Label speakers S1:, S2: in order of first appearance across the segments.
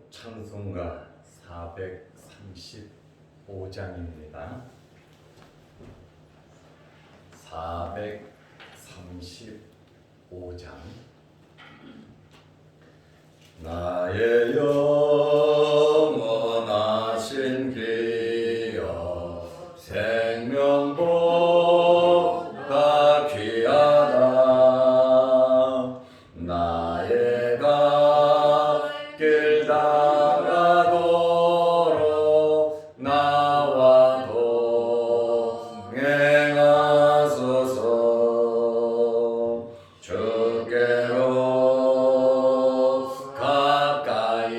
S1: 찬송가 435장입니다. 435장. 나의 영원하신 기여 생명보다 귀하다. 나의 갓길 다가도록 나와 동행하소서. 주께로 가까이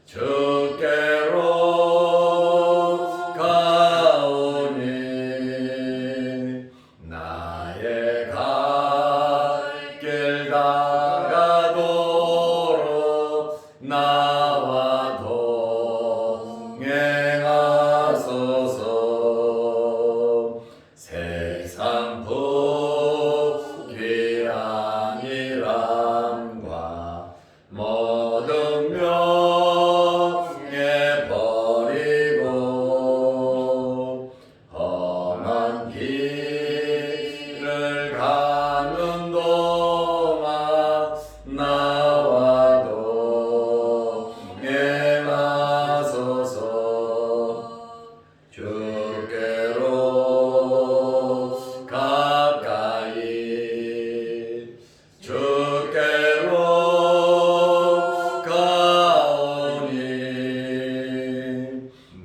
S1: 주께로 가오니 나의 갓길 다가도록 나와 동행하소서. 세상 부귀한 일함과 모든 명예 버리고 험한 길을 가는 동안 나와 동행하소서. 주께로 가까이 주께로 가오니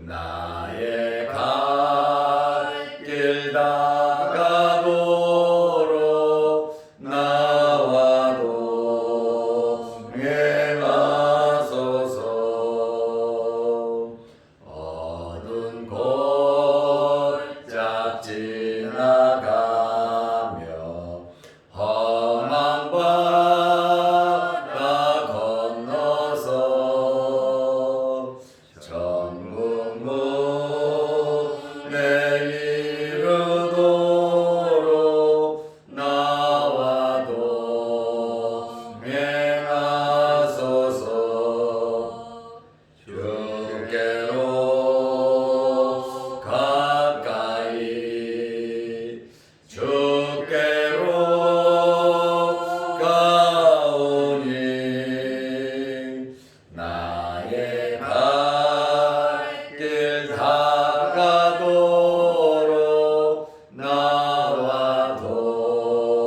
S1: 나의 갓길 다가도록 나와 동행하소서. 어두운 골짝 지나가며 험한 바다 건너서 천국 문에 이르도록 나와 동행하소서. 주께로 가까이 주께로 가오니 나의 갓길 다가도록 나와 동행하소서.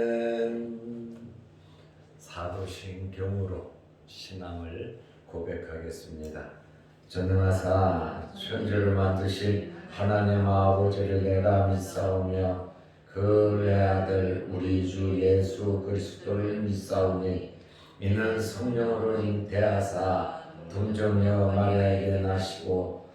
S1: 아멘. 사도신경으로 신앙을 고백하겠습니다. 전능하사 천지를 만드신 하나님 아버지를 내가 믿사오며 그 외아들 우리 주 예수 그리스도를 믿사오니 이는 성령으로 잉태하사 동정녀 마리아에게 나시고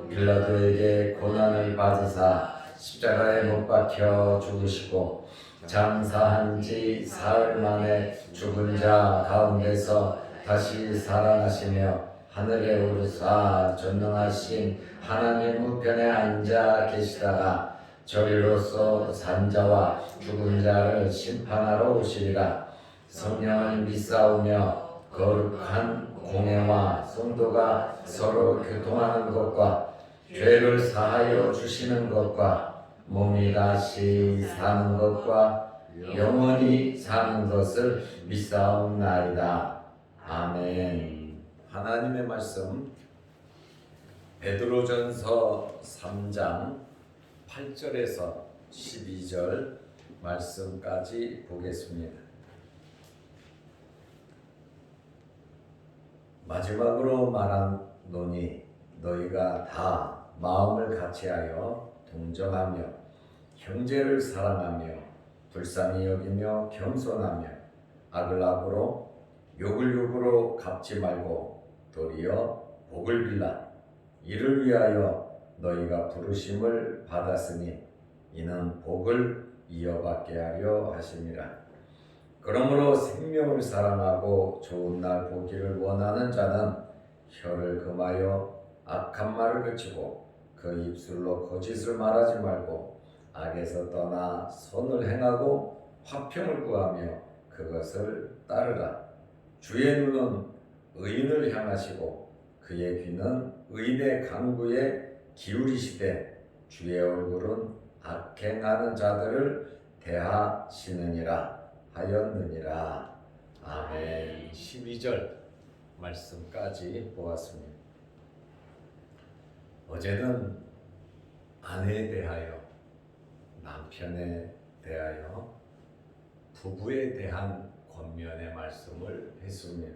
S1: 빌라도에게 고난을 받으사 십자가에 못 박혀 죽으시고 장사한 지 사흘 만에 죽은 자 가운데서 다시 살아나시며 하늘에 오르사 전능하신 하나님 우편에 앉아 계시다가 저리로서 산자와 죽은 자를 심판하러 오시리라. 성령을 믿사오며 거룩한 공회와 성도가 서로 교통하는 것과 죄를 사하여 주시는 것과 몸이 다시 사는 것과 영원히 사는 것을 믿사옵나이다. 아멘. 하나님의 말씀 베드로전서 3장 8절에서 12절 말씀까지 보겠습니다. 마지막으로 말하노니 너희가 다 마음을 같이하여 동정하며 형제를 사랑하며 불쌍히 여기며 겸손하며 악을 악으로 욕을 욕으로 갚지 말고 도리어 복을 빌라. 이를 위하여 너희가 부르심을 받았으니 이는 복을 이어받게 하려 하심이라. 그러므로 생명을 사랑하고 좋은 날 보기를 원하는 자는 혀를 금하여 악한 말을 그치고 그 입술로 거짓을 말하지 말고 악에서 떠나 선을 행하고 화평을 구하며 그것을 따르라. 주의 눈은 의인을 향하시고 그의 귀는 의인의 간구에 기울이시되 주의 얼굴은 악행하는 자들을 대하시느니라 하였느니라. 아멘. 12절 말씀까지 보았습니다. 어제는 아내에 대하여, 남편에 대하여, 부부에 대한 권면의 말씀을 했습니다.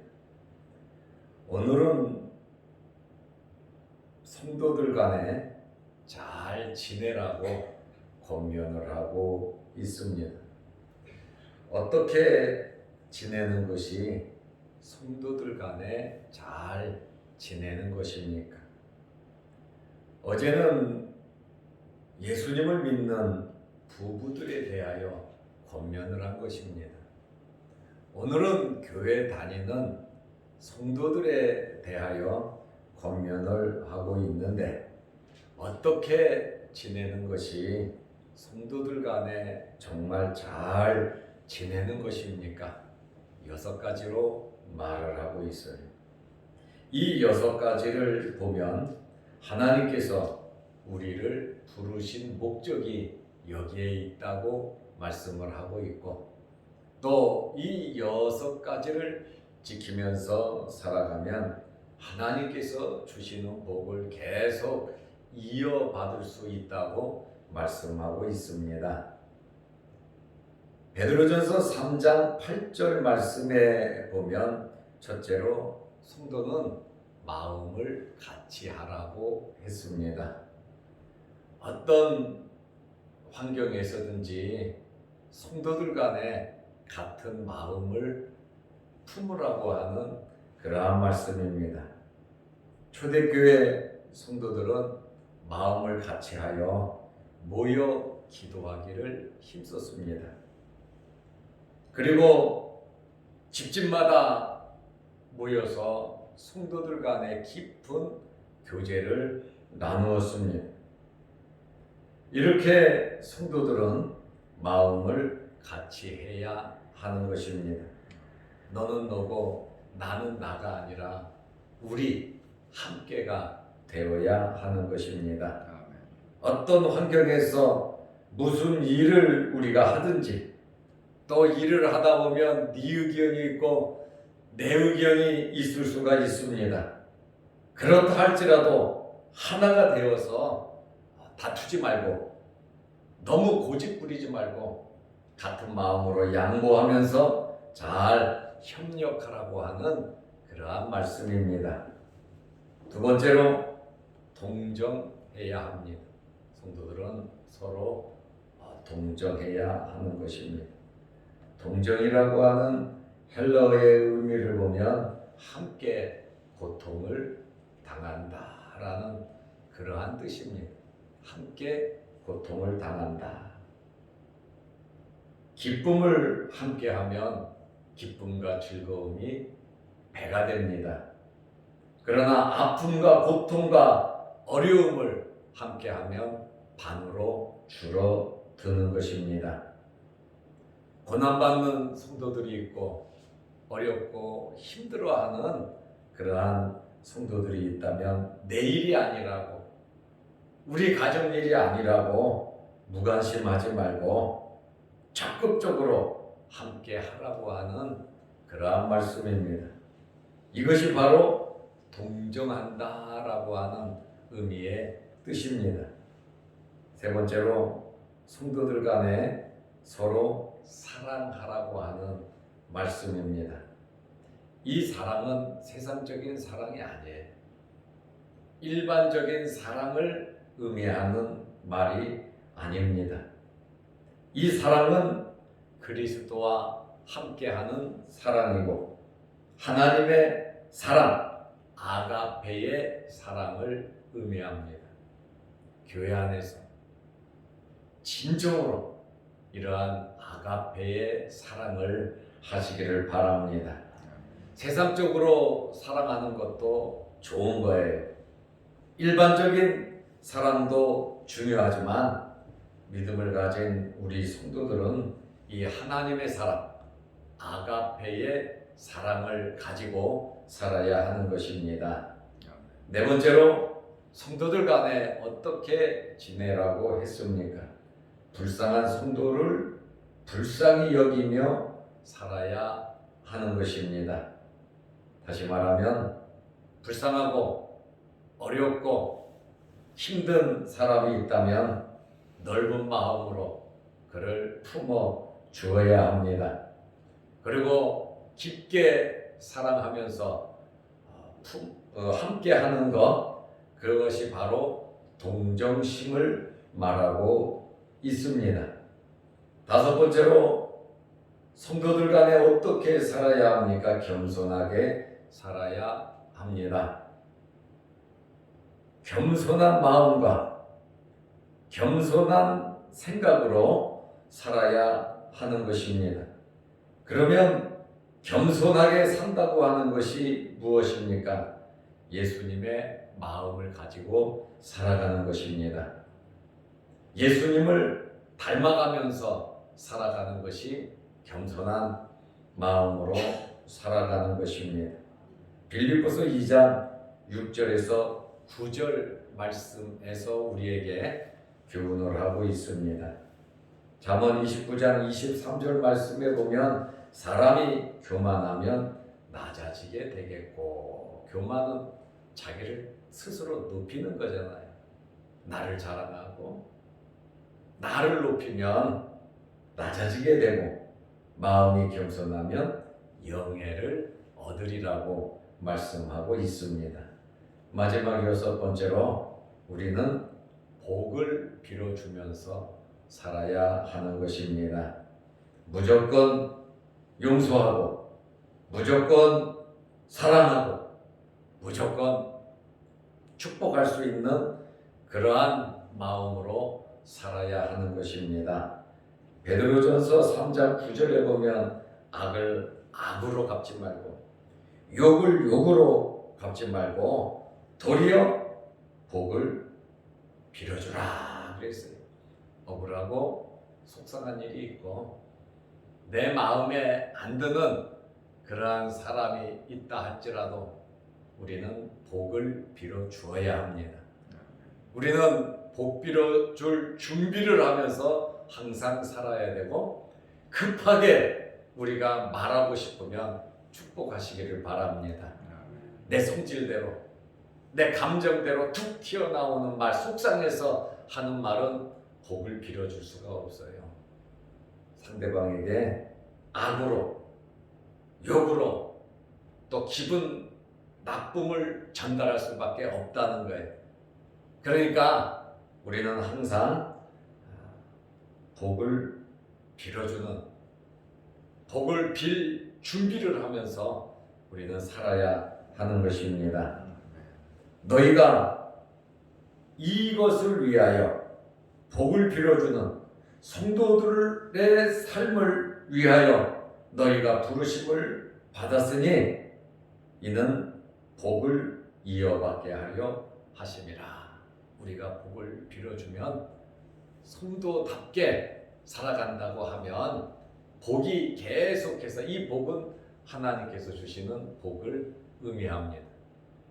S1: 오늘은 성도들 간에 잘 지내라고 권면을 하고 있습니다. 어떻게 지내는 것이 성도들 간에 잘 지내는 것입니까? 어제는 예수님을 믿는 부부들에 대하여 권면을 한 것입니다. 오늘은 교회 다니는 성도들에 대하여 권면을 하고 있는데, 어떻게 지내는 것이 성도들 간에 정말 잘 지내는 것입니까? 6가지로 말을 하고 있어요. 이 6가지를 보면 하나님께서 우리를 부르신 목적이 여기에 있다고 말씀을 하고 있고, 또 이 6가지를 지키면서 살아가면 하나님께서 주시는 복을 계속 이어받을 수 있다고 말씀하고 있습니다. 베드로전서 3장 8절 말씀에 보면 첫째로 성도는 마음을 같이 하라고 했습니다. 어떤 환경에서든지 성도들 간에 같은 마음을 품으라고 하는 그러한 말씀입니다. 초대교회 성도들은 마음을 같이 하여 모여 기도하기를 힘썼습니다. 그리고 집집마다 모여서 성도들 간의 깊은 교제를 나누었습니다. 이렇게 성도들은 마음을 같이 해야 하는 것입니다. 너는 너고 나는 나가 아니라 우리 함께가 되어야 하는 것입니다. 어떤 환경에서 무슨 일을 우리가 하든지, 또 일을 하다 보면 네 의견이 있고 내 의견이 있을 수가 있습니다. 그렇다 할지라도 하나가 되어서 다투지 말고, 너무 고집 부리지 말고 같은 마음으로 양보하면서 잘 협력하라고 하는 그러한 말씀입니다. 두 번째로 동정해야 합니다. 성도들은 서로 동정해야 하는 것입니다. 동정이라고 하는 헬라어의 의미를 보면 함께 고통을 당한다라는 그러한 뜻입니다. 함께 고통을 당한다. 기쁨을 함께하면 기쁨과 즐거움이 배가 됩니다. 그러나 아픔과 고통과 어려움을 함께하면 반으로 줄어드는 것입니다. 고난받는 성도들이 있고 어렵고 힘들어하는 그러한 성도들이 있다면 내 일이 아니라고, 우리 가정 일이 아니라고 무관심하지 말고 적극적으로 함께 하라고 하는 그러한 말씀입니다. 이것이 바로 동정한다라고 하는 의미의 뜻입니다. 세 번째로 성도들 간에 서로 사랑하라고 하는 말씀입니다. 이 사랑은 세상적인 사랑이 아니에요. 일반적인 사랑을 의미하는 말이 아닙니다. 이 사랑은 그리스도와 함께하는 사랑이고 하나님의 사랑, 아가페의 사랑을 의미합니다. 교회 안에서 진정으로 이러한 아가페의 사랑을 하시기를 바랍니다. 세상적으로 사랑하는 것도 좋은 거예요. 일반적인 사랑도 중요하지만 믿음을 가진 우리 성도들은 이 하나님의 사랑, 아가페의 사랑을 가지고 살아야 하는 것입니다. 네 번째로 성도들 간에 어떻게 지내라고 했습니까? 불쌍한 성도를 불쌍히 여기며 살아야 하는 것입니다. 다시 말하면 불쌍하고 어렵고 힘든 사람이 있다면 넓은 마음으로 그를 품어 주어야 합니다. 그리고 깊게 사랑하면서 함께 하는 것, 그것이 바로 동정심을 말하고 있습니다. 다섯 번째로 성도들 간에 어떻게 살아야 합니까? 겸손하게 살아야 합니다. 겸손한 마음과 겸손한 생각으로 살아야 하는 것입니다. 그러면 겸손하게 산다고 하는 것이 무엇입니까? 예수님의 마음을 가지고 살아가는 것입니다. 예수님을 닮아가면서 살아가는 것이 겸손한 마음으로 살아가는 것입니다. 빌립보서 2장 6절에서 9절 말씀에서 우리에게 교훈을 하고 있습니다. 잠언 29장 23절 말씀에 보면 사람이 교만하면 낮아지게 되겠고, 교만은 자기를 스스로 높이는 거잖아요. 나를 자랑하고 나를 높이면 낮아지게 되고, 마음이 겸손하면 영예를 얻으리라고 말씀하고 있습니다. 마지막 여섯 번째로 우리는 복을 빌어주면서 살아야 하는 것입니다. 무조건 용서하고, 무조건 사랑하고, 무조건 축복할 수 있는 그러한 마음으로 살아야 하는 것입니다. 베드로전서 3장 9절에 보면 악을 악으로 갚지 말고, 욕을 욕으로 갚지 말고 도리어 복을 빌어주라 그랬어요. 억울하고 속상한 일이 있고 내 마음에 안 드는 그러한 사람이 있다 할지라도 우리는 복을 빌어 주어야 합니다. 우리는 복 빌어 줄 준비를 하면서 항상 살아야 되고, 급하게 우리가 말하고 싶으면 축복하시기를 바랍니다. 내 성질대로, 내 감정대로 툭 튀어나오는 말, 속상해서 하는 말은 복을 빌어줄 수가 없어요. 상대방에게 악으로, 욕으로, 또 기분 나쁨을 전달할 수밖에 없다는 거예요. 그러니까 우리는 항상 복을 빌어주는, 복을 빌 준비를 하면서 우리는 살아야 하는 것입니다. 너희가 이것을 위하여 복을 빌어주는 성도들의 삶을 위하여 너희가 부르심을 받았으니 이는 복을 이어받게 하려 하심이라. 우리가 복을 빌어주면 성도답게 살아간다고 하면 복이 계속해서, 이 복은 하나님께서 주시는 복을 의미합니다.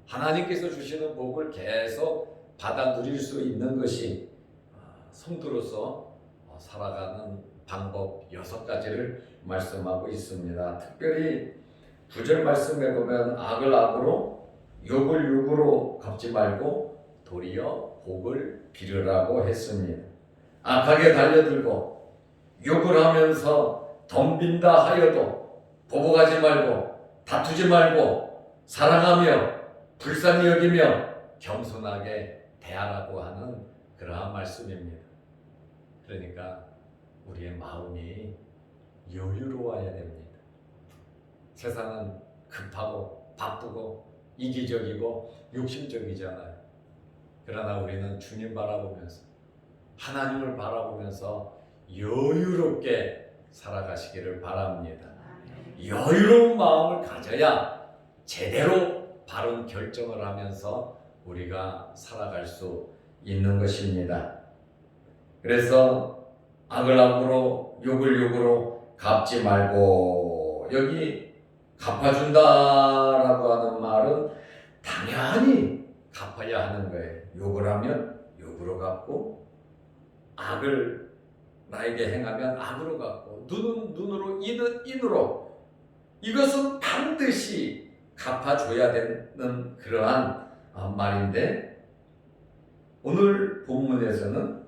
S1: 하나님께서 주시는 복을 계속 받아 누릴 수 있는 것이 성도로서 살아가는 방법 6가지를 말씀하고 있습니다. 특별히 9절 말씀에 보면 악을 악으로 욕을 욕으로 갚지 말고 도리어 복을 빌으라고 했습니다. 악하게 달려들고 욕을 하면서 덤빈다 하여도 보복하지 말고 다투지 말고 사랑하며 불쌍히 여기며 겸손하게 대하라고 하는 그러한 말씀입니다. 그러니까 우리의 마음이 여유로워야 됩니다. 세상은 급하고 바쁘고 이기적이고 욕심적이잖아요. 그러나 우리는 주님 바라보면서, 하나님을 바라보면서 여유롭게 살아가시기를 바랍니다. 여유로운 마음을 가져야 제대로 바른 결정을 하면서 우리가 살아갈 수 있는 것입니다. 그래서 악을 악으로 욕을 욕으로 갚지 말고, 여기 갚아준다라고 하는 말은 당연히 갚아야 하는 거예요. 욕을 하면 욕으로 갚고, 악을 나에게 행하면 악으로 갚고, 눈은 눈으로, 이는 인으로, 이것은 반드시 갚아줘야 되는 그러한 말인데, 오늘 본문에서는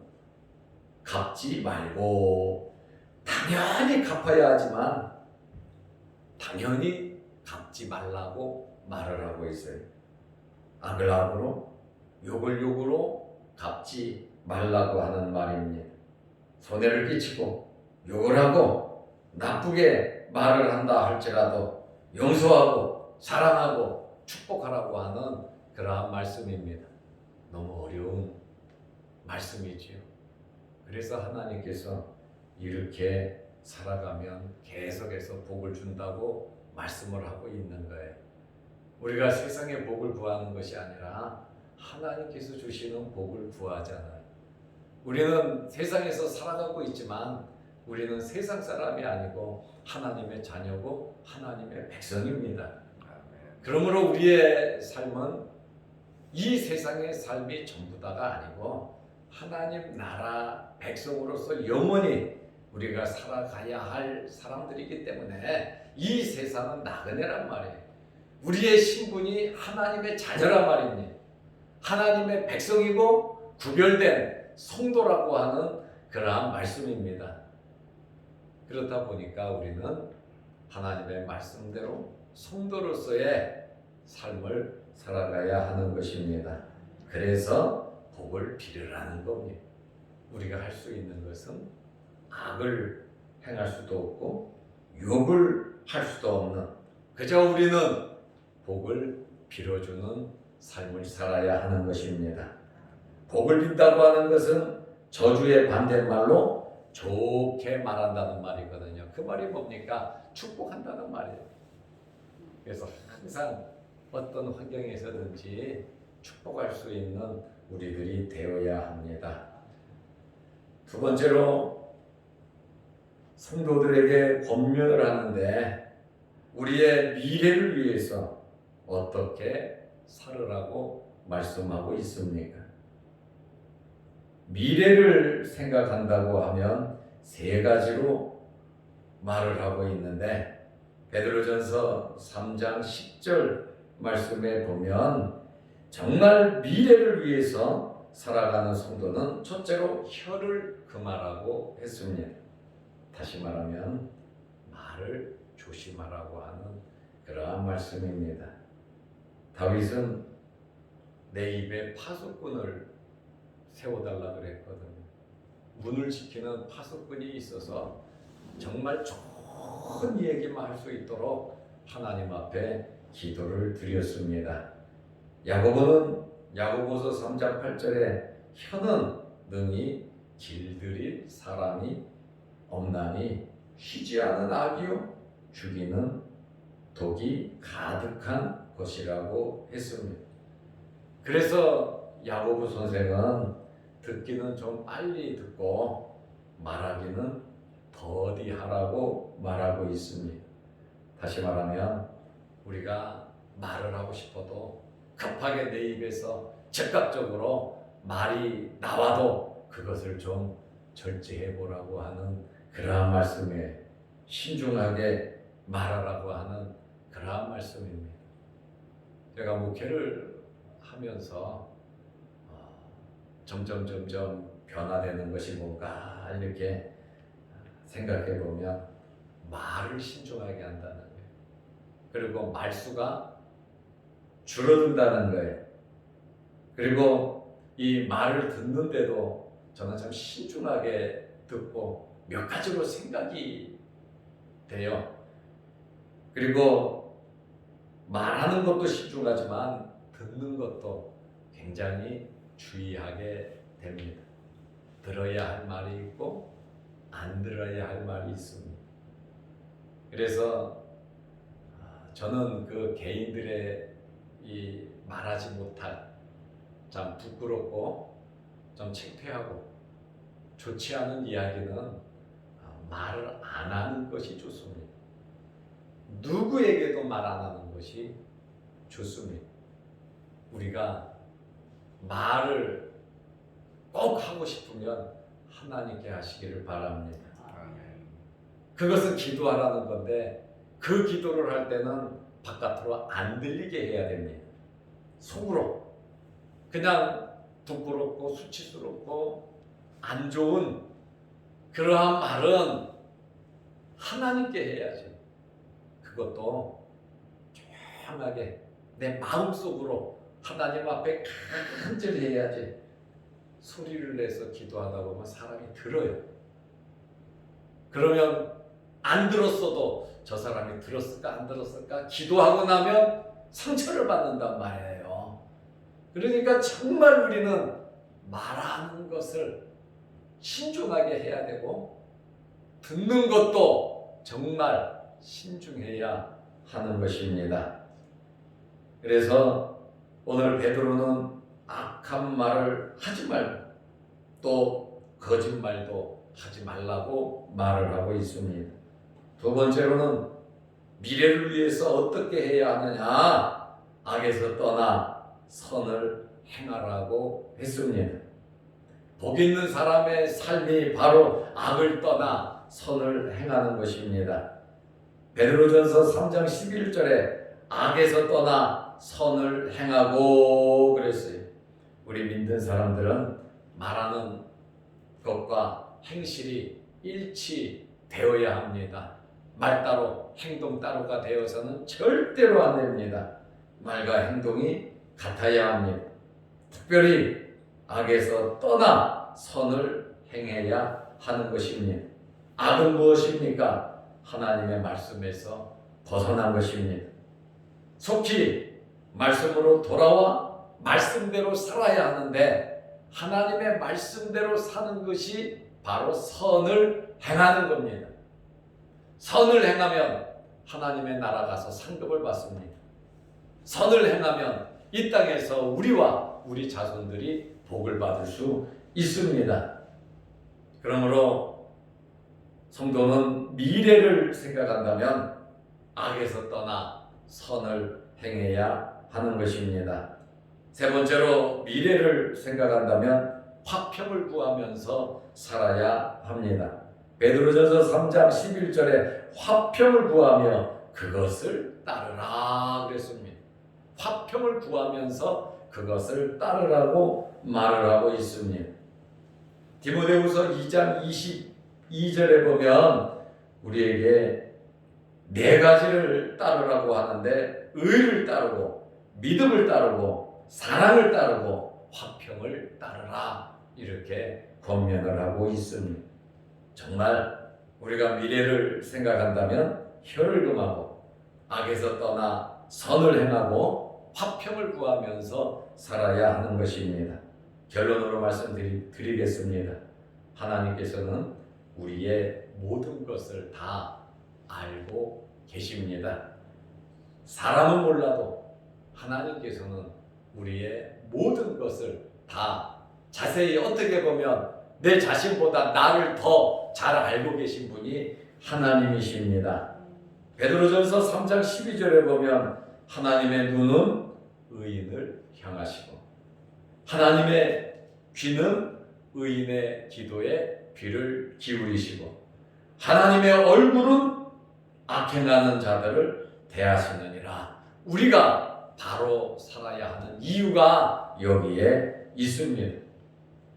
S1: 갚지 말고, 당연히 갚아야 하지만 당연히 갚지 말라고 말을 하고 있어요. 악을 악으로, 욕을 욕으로 갚지 말라고 하는 말입니다. 손해를 끼치고 욕을 하고 나쁘게 말을 한다 할지라도 용서하고 사랑하고 축복하라고 하는 그러한 말씀입니다. 너무 어려운 말씀이지요. 그래서 하나님께서 이렇게 살아가면 계속해서 복을 준다고 말씀을 하고 있는 거예요. 우리가 세상의 복을 구하는 것이 아니라 하나님께서 주시는 복을 구하잖아요. 우리는 세상에서 살아가고 있지만 우리는 세상 사람이 아니고 하나님의 자녀고 하나님의 백성입니다. 그러므로 우리의 삶은 이 세상의 삶이 전부 다가 아니고 하나님 나라 백성으로서 영원히 우리가 살아가야 할 사람들이기 때문에 이 세상은 나그네란 말이에요. 우리의 신분이 하나님의 자녀란 말입니다. 하나님의 백성이고 구별된 성도라고 하는 그러한 말씀입니다. 그렇다 보니까 우리는 하나님의 말씀대로 성도로서의 삶을 살아가야 하는 것입니다. 그래서 복을 빌으라는 겁니다. 우리가 할 수 있는 것은 악을 행할 수도 없고 욕을 할 수도 없는, 그저 우리는 복을 빌어주는 삶을 살아야 하는 것입니다. 복을 빈다고 하는 것은 저주의 반대말로 좋게 말한다는 말이거든요. 그 말이 뭡니까? 축복한다는 말이에요. 그래서 항상 어떤 환경에서든지 축복할 수 있는 우리들이 되어야 합니다. 두 번째로 성도들에게 권면을 하는데, 우리의 미래를 위해서 어떻게 살으라고 말씀하고 있습니까? 미래를 생각한다고 하면 세 가지로 말을 하고 있는데, 베드로전서 3장 10절 말씀에 보면 정말 미래를 위해서 살아가는 성도는 첫째로 혀를 금하라고 했습니다. 다시 말하면 말을 조심하라고 하는 그러한 말씀입니다. 다윗은 내 입에 파수꾼을 세워달라 그랬거든요. 문을 지키는 파수꾼이 있어서 정말 좋은 얘기만 할 수 있도록 하나님 앞에 기도를 드렸습니다. 야고보서 3장 8절에 혀는 능히 길들일 사람이 없나니 쉬지 않은 악이요 죽이는 독이 가득한 것이라고 했습니다. 그래서 야고보 선생은 듣기는 좀 빨리 듣고 말하기는 더디 하라고 말하고 있습니다. 다시 말하면 우리가 말을 하고 싶어도 급하게 내 입에서 즉각적으로 말이 나와도 그것을 좀 절제해 보라고 하는 그러한 말씀에 신중하게 말하라고 하는 그러한 말씀입니다. 제가 목회를 하면서 점점 변화되는 것이 뭔가 이렇게 생각해 보면 말을 신중하게 한다는 거예요. 그리고 말수가 줄어든다는 거예요. 그리고 이 말을 듣는데도 저는 참 신중하게 듣고 몇 가지로 생각이 돼요. 그리고 말하는 것도 신중하지만 듣는 것도 굉장히 주의하게 됩니다. 들어야 할 말이 있고 안 들어야 할 말이 있습니다. 그래서 저는 그 개인들의 이 말하지 못할 참 부끄럽고 좀 창피하고 좋지 않은 이야기는 말을 안 하는 것이 좋습니다. 누구에게도 말 안 하는 것이 좋습니다. 우리가 말을 꼭 하고 싶으면 하나님께 하시기를 바랍니다. 그것은 기도하라는 건데 그 기도를 할 때는 바깥으로 안 들리게 해야 됩니다. 속으로 그냥 부끄럽고 수치스럽고 안 좋은 그러한 말은 하나님께 해야지. 그것도 조용하게 내 마음속으로 하나님 앞에 간절히 해야지. 소리를 내서 기도하다 보면 사람이 들어요. 그러면 안 들었어도 저 사람이 들었을까 안 들었을까 기도하고 나면 상처를 받는단 말이에요. 그러니까 정말 우리는 말하는 것을 신중하게 해야 되고 듣는 것도 정말 신중해야 하는 것입니다. 그래서 오늘 베드로는 악한 말을 하지 말고 또 거짓말도 하지 말라고 말을 하고 있습니다. 두 번째로는 미래를 위해서 어떻게 해야 하느냐, 악에서 떠나 선을 행하라고 했습니다. 복 있는 사람의 삶이 바로 악을 떠나 선을 행하는 것입니다. 베드로전서 3장 11절에 악에서 떠나 선을 행하고 그랬어요. 우리 믿는 사람들은 말하는 것과 행실이 일치되어야 합니다. 말 따로 행동 따로가 되어서는 절대로 안 됩니다. 말과 행동이 같아야 합니다. 특별히 악에서 떠나 선을 행해야 하는 것입니다. 악은 무엇입니까? 하나님의 말씀에서 벗어난 것입니다. 속히 말씀으로 돌아와 말씀대로 살아야 하는데 하나님의 말씀대로 사는 것이 바로 선을 행하는 겁니다. 선을 행하면 하나님의 나라 가서 상급을 받습니다. 선을 행하면 이 땅에서 우리와 우리 자손들이 복을 받을 수 있습니다. 그러므로 성도는 미래를 생각한다면 악에서 떠나 선을 행해야 하는 것입니다. 세 번째로 미래를 생각한다면 화평을 구하면서 살아야 합니다. 베드로전서 3장 11절에 화평을 구하며 그것을 따르라 그랬습니다. 화평을 구하면서 그것을 따르라고 말을 하고 있습니다. 디모데후서 2장 22절에 보면 우리에게 네 가지를 따르라고 하는데 의를 따르고 믿음을 따르고 사랑을 따르고 화평을 따르라 이렇게 권면을 하고 있습니다. 정말 우리가 미래를 생각한다면 혀를 금하고 악에서 떠나 선을 행하고 화평을 구하면서 살아야 하는 것입니다. 결론으로 말씀드리겠습니다. 하나님께서는 우리의 모든 것을 다 알고 계십니다. 사람은 몰라도 하나님께서는 우리의 모든 것을 다 자세히 어떻게 보면 내 자신보다 나를 더 잘 알고 계신 분이 하나님이십니다. 베드로전서 3장 12절에 보면 하나님의 눈은 의인을 향하시고 하나님의 귀는 의인의 기도에 귀를 기울이시고 하나님의 얼굴은 악행하는 자들을 대하시느니라. 우리가 바로 살아야 하는 이유가 여기에 있습니다.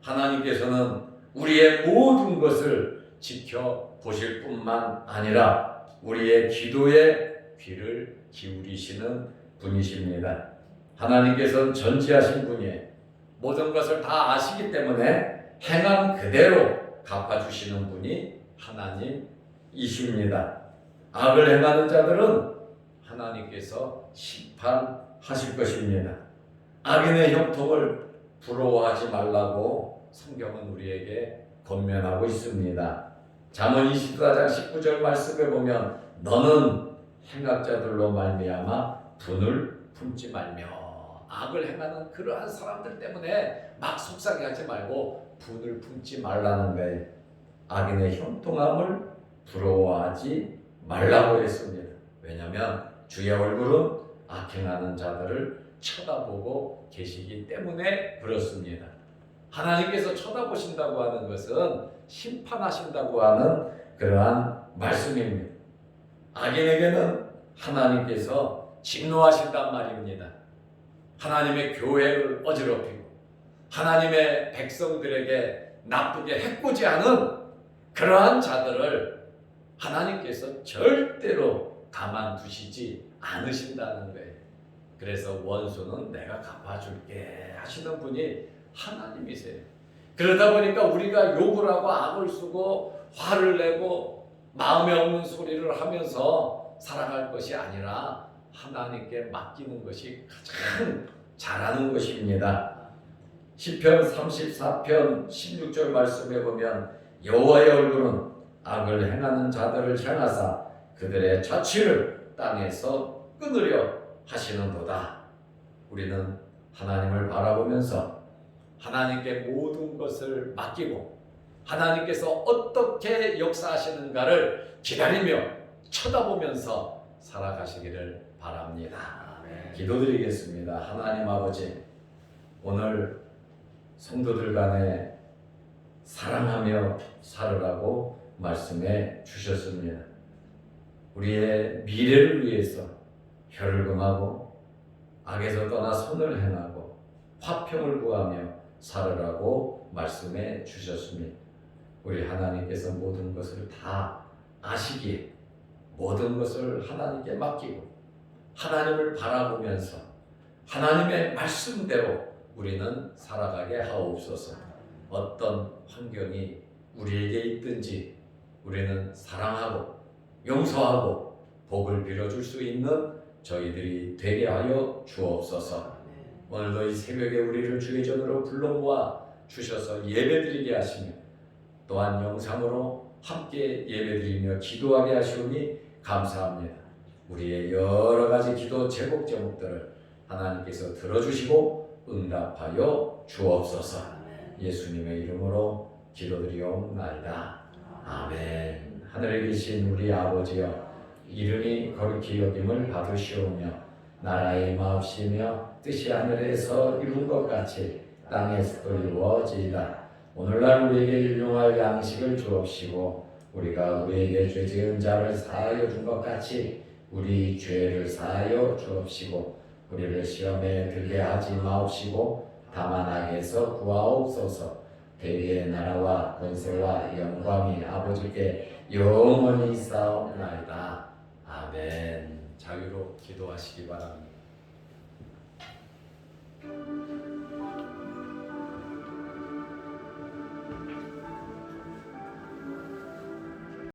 S1: 하나님께서는 우리의 모든 것을 지켜보실 뿐만 아니라 우리의 기도에 귀를 기울이시는 분이십니다. 하나님께서는 전지하신 분이에요. 모든 것을 다 아시기 때문에 행한 그대로 갚아주시는 분이 하나님이십니다. 악을 행하는 자들은 하나님께서 심판하실 것입니다. 악인의 형통을 부러워하지 말라고 성경은 우리에게 권면하고 있습니다. 잠언 24장 19절 말씀에 보면 너는 행악자들로 말미암아 분을 품지 말며 악을 행하는 그러한 사람들 때문에 막 속상해하지 말고 분을 품지 말라는 거예요. 악인의 형통함을 부러워하지 말라고 했습니다. 왜냐하면 주의 얼굴은 악행하는 자들을 쳐다보고 계시기 때문에 그렇습니다. 하나님께서 쳐다보신다고 하는 것은 심판하신다고 하는 그러한 말씀입니다. 악인에게는 하나님께서 진노하신단 말입니다. 하나님의 교회를 어지럽히고 하나님의 백성들에게 나쁘게 해코지하는 그러한 자들을 하나님께서 절대로 가만두시지 않으신다는 거예요. 그래서 원수는 내가 갚아줄게 하시는 분이 하나님이세요. 그러다 보니까 우리가 욕을 하고 악을 쓰고 화를 내고 마음에 없는 소리를 하면서 살아갈 것이 아니라 하나님께 맡기는 것이 가장 잘하는 것입니다. 시편 34편 16절 말씀에 보면 여호와의 얼굴은 악을 행하는 자들을 향하사 그들의 자취를 땅에서 끊으려 하시는도다. 우리는 하나님을 바라보면서 하나님께 모든 것을 맡기고 하나님께서 어떻게 역사하시는가를 기다리며 쳐다보면서 살아가시기를 바랍니다. 기도드리겠습니다. 하나님 아버지, 오늘 성도들 간에 사랑하며 살으라고 말씀해 주셨습니다. 우리의 미래를 위해서 혀를 금하고 악에서 떠나 선을 행하고 화평을 구하며 살으라고 말씀해 주셨습니다. 우리 하나님께서 모든 것을 다 아시기에 모든 것을 하나님께 맡기고 하나님을 바라보면서 하나님의 말씀대로 우리는 살아가게 하옵소서. 어떤 환경이 우리에게 있든지 우리는 사랑하고 용서하고 복을 빌어줄 수 있는 저희들이 되게 하여 주옵소서. 오늘도 이 새벽에 우리를 주의 전으로 불러 모아 주셔서 예배드리게 하시며 또한 영상으로 함께 예배드리며 기도하게 하시오니 감사합니다. 우리의 여러 가지 기도 제목 제목들을 하나님께서 들어주시고 응답하여 주옵소서. 예수님의 이름으로 기도드리옵나이다. 아멘. 하늘에 계신 우리 아버지여, 이름이 거룩히 여김을 받으시오며 나라의 마옵시며 뜻이 하늘에서 이룬 것 같이 땅에서도 이루어지이다. 오늘날 우리에게 일용할 양식을 주옵시고 우리가 우리에게 죄 지은 자를 사하여 준 것 같이 우리 죄를 사하여 주옵시고 우리를 시험에 들게 하지 마옵시고 다만 악에서 구하옵소서. 대개의 나라와 권세와 영광이 아버지께 영원히 있사옵나이다. 아멘. 자유로 기도하시기 바랍니다.